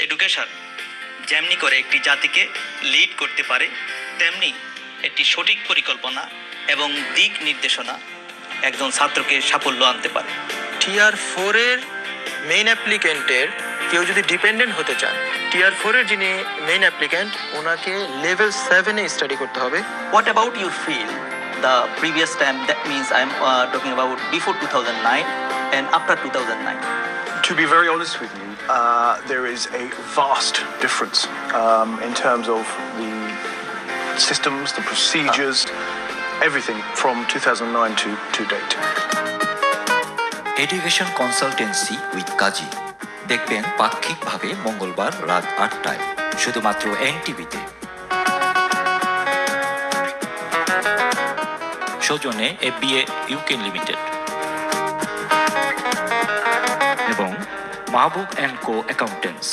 Education যেমনি করে একটি জাতিকে লিড করতে পারে, তেমনি একটি সঠিক পরিকল্পনা এবং দিক নির্দেশনা একজন ছাত্রকে সাফল্য আনতে পারে। টিয়ার 4 এর মেইন অ্যাপ্লিকেন্টের কেউ যদি ডিপেন্ডেন্ট হতে চান, টিয়ার 4 এর যিনি মেইন অ্যাপ্লিকেন্ট ওনাকে লেভেল 7 এ স্টাডি করতে হবে। What about your field? The previous time, that means I'm talking about before 2009 and after 2009. To be very honest with you, there is a vast difference in terms of the systems, the procedures, everything from 2009 to date. Education consultancy with Kazi দেখবেন পাক্ষিকভাবে মঙ্গলবার রাত 8টায় শুধুমাত্র এনটিভিতে। সৌজন্যে FBA UK limited এবং মাহবুব and co accountants.